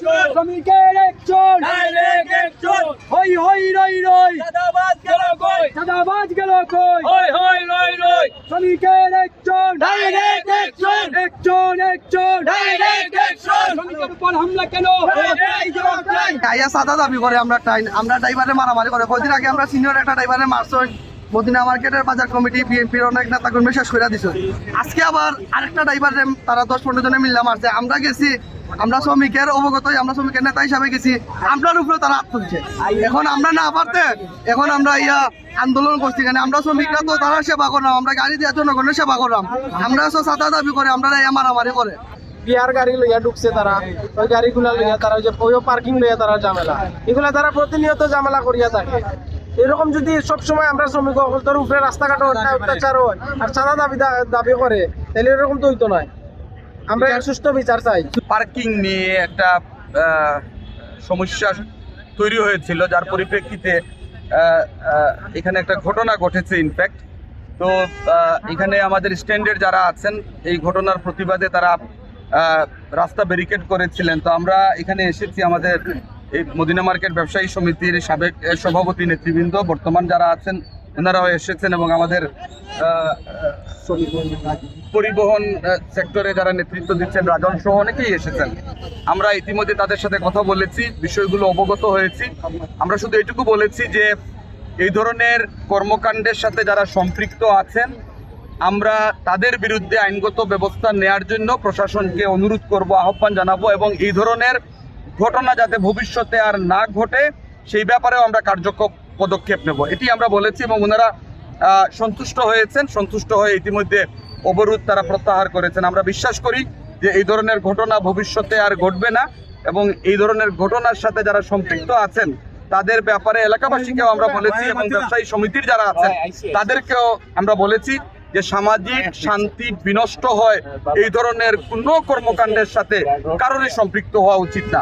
শ্রমিকের একজন হই হই রই রই চাঁদাবাজ গেল কই শ্রমিকের একজন শ্রমিকের উপর হামলা কেন আইয়া সাদা দাবি করে আমরা ড্রাইভারে মারামারি করে কদিন আগে আমরা সিনিয়র একটা ড্রাইভারে মারছই মদিনা মার্কেটের বাজার কমিটি বিএনপির অনেক নেতা কর্মী শেষ করে দিছে আজকে আবার আরেকটা ড্রাইভার তারা 10-15 জনে মিললাম মারছে আমরা গেছি আমরা শ্রমিকের অবগতই আমরা শ্রমিকের নেতা হিসাবে গেছি আমরার উপরে তারা হাত তুলছে এখন আমরা না পারতে এখন আমরা আন্দোলন করছি কেন আমরা শ্রমিকরা তো তারা সেবা করলাম আমরা গাড়ি দেওয়ার জনগণের সেবা করলাম আমরা সাদা দাবি করে আমরা মারামারি করে বিয়ার গাড়ি লইয়া ঢুকছে তারা ওই গাড়িগুলা লইয়া তারা ওই পার্কিং লইয়া তারা ঝামেলা এগুলা তারা প্রতিনিয়ত ঝামেলা করিয়া থাকে এরকম যদি সবসময় আমরা শ্রমিক উপরে রাস্তাঘাটে অত্যাচার হয় আর সাদা দাবি করে তাহলে এরকম তো হইতো নয় আমরা সুষ্ঠু বিচার চাই পার্কিং নিয়ে একটা সমস্যা তৈরি হয়েছিল যার পরিপ্রেক্ষিতে এখানে একটা ঘটনা ঘটেছে ইনফ্যাক্ট তো এখানে আমাদের স্ট্যান্ডার্ড যারা আছেন এই ঘটনার প্রতিবাদে তারা রাস্তা ব্যারিকেড করেছিলেন তো আমরা এখানে এসেছি আমাদের এই মদিনা মার্কেট ব্যবসায়ী সমিতির সাবেক সভাপতি নেতৃবৃন্দ বর্তমান যারা আছেন ওনারাও এসেছেন এবং আমাদের পরিবহন সেক্টরে যারা নেতৃত্ব দিচ্ছেন রাজন সহ অনেকেই এসেছেন আমরা ইতিমধ্যে তাদের সাথে কথা বলেছি বিষয়গুলো অবগত হয়েছি আমরা শুধু এটুকু বলেছি যে এই ধরনের কর্মকাণ্ডের সাথে যারা সম্পৃক্ত আছেন আমরা তাদের বিরুদ্ধে আইনগত ব্যবস্থা নেয়ার জন্য প্রশাসনকে অনুরোধ করব আহ্বান জানাবো এবং এই ধরনের ঘটনা যাতে ভবিষ্যতে আর না ঘটে সেই ব্যাপারেও আমরা কার্যকর পদক্ষেপ নেব এটি আমরা বলেছি এবং ওনারা সন্তুষ্ট হয়েছেন সন্তুষ্ট হয়ে ইতিমধ্যে অবরোধ তারা প্রত্যাহার করেছেন আমরা বিশ্বাস করি যে এই ধরনের ঘটনা ভবিষ্যতে আর ঘটবে না এবং এই ধরনের ঘটনার সাথে যারা সম্পৃক্ত আছেন তাদের ব্যাপারে এলাকাবাসীকেও আমরা বলেছি এবং ব্যবসায়ী সমিতির যারা আছেন তাদেরকেও আমরা বলেছি যে সামাজিক শান্তি বিনষ্ট হয় এই ধরনের কোনো কর্মকাণ্ডের সাথে কারোরই সম্পৃক্ত হওয়া উচিত না